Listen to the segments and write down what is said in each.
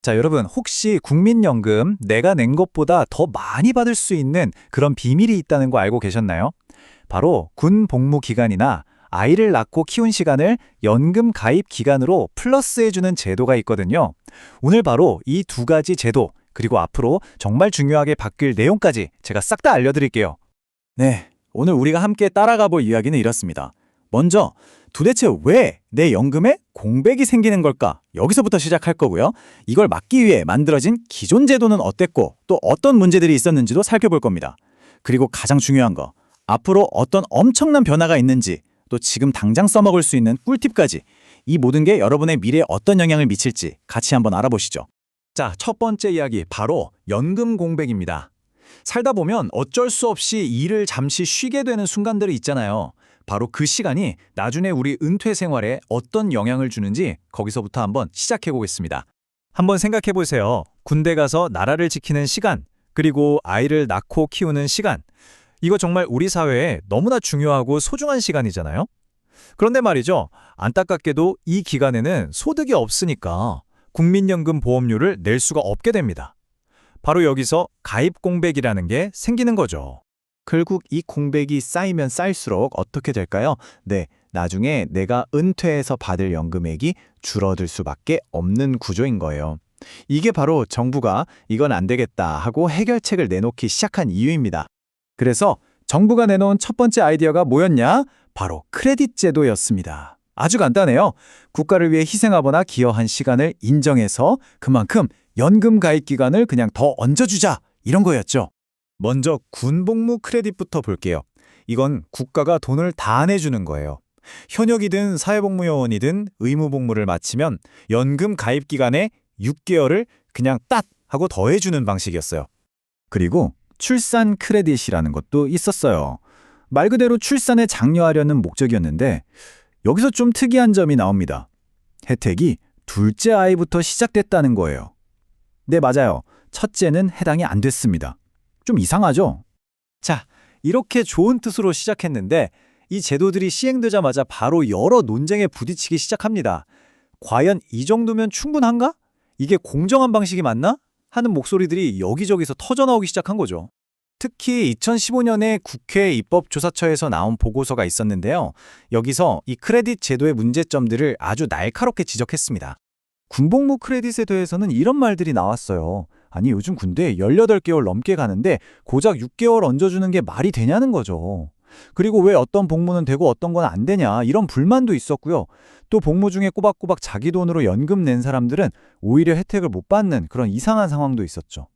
자, 여러분, 혹시 국민연금 내가 낸 것보다 더 많이 받을 수 있는 그런 비밀이 있다는 거 알고 계셨나요? 바로 군 복무 기간이나 아이를 낳고 키운 시간을 연금 가입 기간으로 플러스해주는 제도가 있거든요. 오늘 바로 이 두 가지 제도, 그리고 앞으로 정말 중요하게 바뀔 내용까지 제가 싹 다 알려드릴게요. 네, 오늘 우리가 함께 따라가 볼 이야기는 이렇습니다. 먼저, 도대체 왜 내 연금에 공백이 생기는 걸까? 여기서부터 시작할 거고요. 이걸 막기 위해 만들어진 기존 제도는 어땠고 또 어떤 문제들이 있었는지도 살펴볼 겁니다. 그리고 가장 중요한 거, 앞으로 어떤 엄청난 변화가 있는지, 또 지금 당장 써먹을 수 있는 꿀팁까지, 이 모든 게 여러분의 미래에 어떤 영향을 미칠지 같이 한번 알아보시죠. 자, 첫 번째 이야기, 바로 연금 공백입니다. 살다 보면 어쩔 수 없이 일을 잠시 쉬게 되는 순간들이 있잖아요. 바로 그 시간이 나중에 우리 은퇴 생활에 어떤 영향을 주는지 거기서부터 한번 시작해 보겠습니다. 한번 생각해 보세요. 군대 가서 나라를 지키는 시간, 그리고 아이를 낳고 키우는 시간. 이거 정말 우리 사회에 너무나 중요하고 소중한 시간이잖아요. 그런데 말이죠. 안타깝게도 이 기간에는 소득이 없으니까 국민연금 보험료를 낼 수가 없게 됩니다. 바로 여기서 가입 공백이라는 게 생기는 거죠. 결국 이 공백이 쌓이면 쌓일수록 어떻게 될까요? 네, 나중에 내가 은퇴해서 받을 연금액이 줄어들 수밖에 없는 구조인 거예요. 이게 바로 정부가 이건 안 되겠다 하고 해결책을 내놓기 시작한 이유입니다. 그래서 정부가 내놓은 첫 번째 아이디어가 뭐였냐? 바로 크레딧 제도였습니다. 아주 간단해요. 국가를 위해 희생하거나 기여한 시간을 인정해서 그만큼 연금 가입 기간을 그냥 더 얹어주자, 이런 거였죠. 먼저 군복무 크레딧부터 볼게요. 이건 국가가 돈을 다 내주는 거예요. 현역이든 사회복무요원이든 의무복무를 마치면 연금 가입 기간에 6개월을 그냥 딱 하고 더해주는 방식이었어요. 그리고 출산 크레딧이라는 것도 있었어요. 말 그대로 출산에 장려하려는 목적이었는데 여기서 좀 특이한 점이 나옵니다. 혜택이 둘째 아이부터 시작됐다는 거예요. 네, 맞아요. 첫째는 해당이 안 됐습니다. 좀 이상하죠? 자, 이렇게 좋은 뜻으로 시작했는데 이 제도들이 시행되자마자 바로 여러 논쟁에 부딪히기 시작합니다. 과연 이 정도면 충분한가? 이게 공정한 방식이 맞나? 하는 목소리들이 여기저기서 터져나오기 시작한 거죠. 특히 2015년에 국회 입법조사처에서 나온 보고서가 있었는데요. 여기서 이 크레딧 제도의 문제점들을 아주 날카롭게 지적했습니다. 군복무 크레딧에 대해서는 이런 말들이 나왔어요. 아니, 요즘 군대 18개월 넘게 가는데 고작 6개월 얹어주는 게 말이 되냐는 거죠. 그리고 왜 어떤 복무는 되고 어떤 건 안 되냐, 이런 불만도 있었고요. 또 복무 중에 꼬박꼬박 자기 돈으로 연금 낸 사람들은 오히려 혜택을 못 받는 그런 이상한 상황도 있었죠.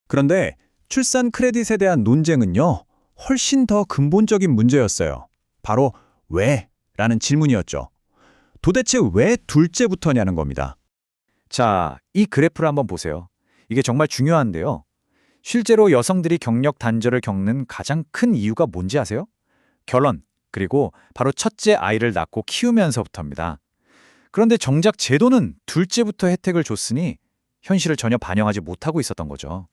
그런데 출산 크레딧에 대한 논쟁은요, 훨씬 더 근본적인 문제였어요. 바로 왜? 라는 질문이었죠. 도대체 왜 둘째부터냐는 겁니다. 자, 이 그래프를 한번 보세요. 이게 정말 중요한데요. 실제로 여성들이 경력 단절을 겪는 가장 큰 이유가 뭔지 아세요? 결혼, 그리고 바로 첫째 아이를 낳고 키우면서부터입니다. 그런데 정작 제도는 둘째부터 혜택을 줬으니 현실을 전혀 반영하지 못하고 있었던 거죠.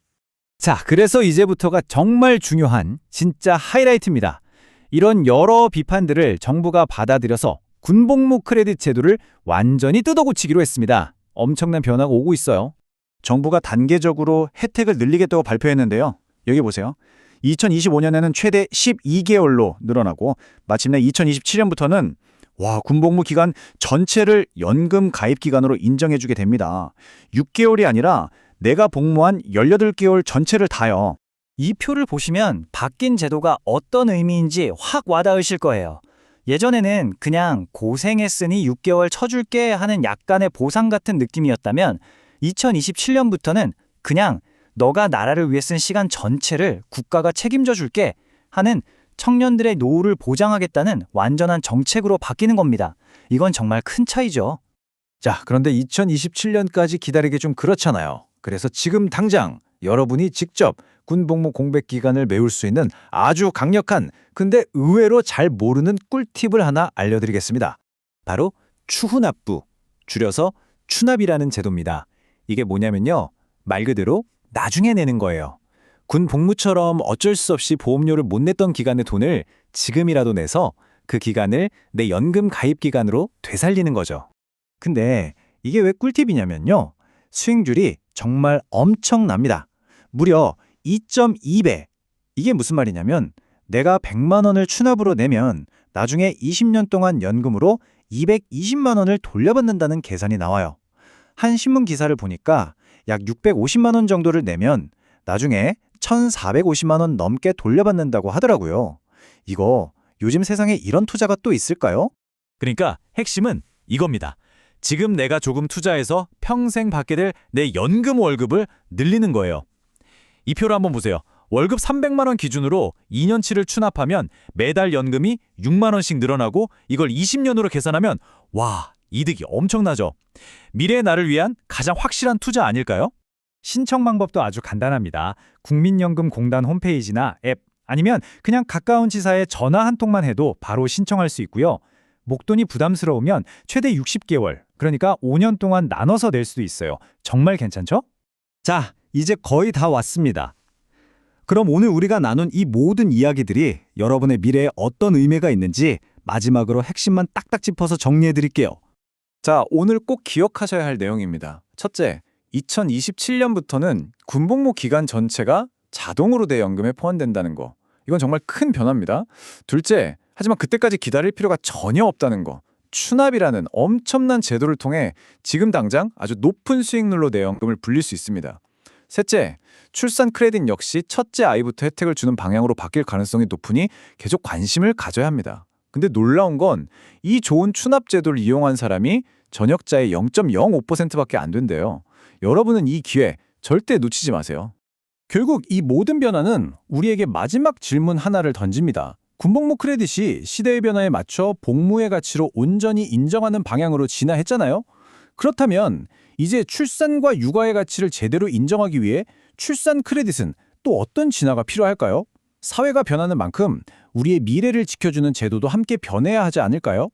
자, 그래서 이제부터가 정말 중요한 진짜 하이라이트입니다. 이런 여러 비판들을 정부가 받아들여서 군복무 크레딧 제도를 완전히 뜯어고치기로 했습니다. 엄청난 변화가 오고 있어요. 정부가 단계적으로 혜택을 늘리겠다고 발표했는데요. 여기 보세요. 2025년에는 최대 12개월로 늘어나고 마침내 2027년부터는 군복무 기간 전체를 연금 가입 기간으로 인정해주게 됩니다. 6개월이 아니라 내가 복무한 18개월 전체를 다요. 이 표를 보시면 바뀐 제도가 어떤 의미인지 확 와닿으실 거예요. 예전에는 그냥 고생했으니 6개월 쳐줄게 하는 약간의 보상 같은 느낌이었다면 2027년부터는 그냥 너가 나라를 위해 쓴 시간 전체를 국가가 책임져 줄게 하는 청년들의 노후를 보장하겠다는 완전한 정책으로 바뀌는 겁니다. 이건 정말 큰 차이죠. 자, 그런데 2027년까지 기다리기 좀 그렇잖아요. 그래서 지금 당장 여러분이 직접 군복무 공백 기간을 메울 수 있는 아주 강력한, 근데 의외로 잘 모르는 꿀팁을 하나 알려드리겠습니다. 바로 추후납부, 줄여서 추납이라는 제도입니다. 이게 뭐냐면요, 말 그대로 나중에 내는 거예요. 군 복무처럼 어쩔 수 없이 보험료를 못 냈던 기간의 돈을 지금이라도 내서 그 기간을 내 연금 가입 기간으로 되살리는 거죠. 근데 이게 왜 꿀팁이냐면요, 수익률이 정말 엄청납니다. 무려 2.2배. 이게 무슨 말이냐면 내가 100만 원을 추납으로 내면 나중에 20년 동안 연금으로 220만 원을 돌려받는다는 계산이 나와요. 한 신문 기사를 보니까 약 650만 원 정도를 내면 나중에 1,450만 원 넘게 돌려받는다고 하더라고요. 이거 요즘 세상에 이런 투자가 또 있을까요? 그러니까 핵심은 이겁니다. 지금 내가 조금 투자해서 평생 받게 될 내 연금 월급을 늘리는 거예요. 이 표를 한번 보세요. 월급 300만 원 기준으로 2년치를 추납하면 매달 연금이 6만 원씩 늘어나고 이걸 20년으로 계산하면 와, 이득이 엄청나죠. 미래의 나를 위한 가장 확실한 투자 아닐까요? 신청 방법도 아주 간단합니다. 국민연금공단 홈페이지나 앱 아니면 그냥 가까운 지사에 전화 한 통만 해도 바로 신청할 수 있고요. 목돈이 부담스러우면 최대 60개월, 그러니까 5년 동안 나눠서 낼 수도 있어요. 정말 괜찮죠? 자, 이제 거의 다 왔습니다. 그럼 오늘 우리가 나눈 이 모든 이야기들이 여러분의 미래에 어떤 의미가 있는지 마지막으로 핵심만 딱딱 짚어서 정리해 드릴게요. 자, 오늘 꼭 기억하셔야 할 내용입니다. 첫째, 2027년부터는 군복무 기간 전체가 자동으로 내 연금에 포함된다는 거. 이건 정말 큰 변화입니다. 둘째, 하지만 그때까지 기다릴 필요가 전혀 없다는 거. 추납이라는 엄청난 제도를 통해 지금 당장 아주 높은 수익률로 내 연금을 불릴 수 있습니다. 셋째, 출산 크레딧 역시 첫째 아이부터 혜택을 주는 방향으로 바뀔 가능성이 높으니 계속 관심을 가져야 합니다. 근데 놀라운 건 이 좋은 추납 제도를 이용한 사람이 전역자의 0.05%밖에 안 된대요. 여러분은 이 기회 절대 놓치지 마세요. 결국 이 모든 변화는 우리에게 마지막 질문 하나를 던집니다. 군복무 크레딧이 시대의 변화에 맞춰 복무의 가치로 온전히 인정하는 방향으로 진화했잖아요. 그렇다면 이제 출산과 육아의 가치를 제대로 인정하기 위해 출산 크레딧은 또 어떤 진화가 필요할까요? 사회가 변하는 만큼 우리의 미래를 지켜주는 제도도 함께 변해야 하지 않을까요?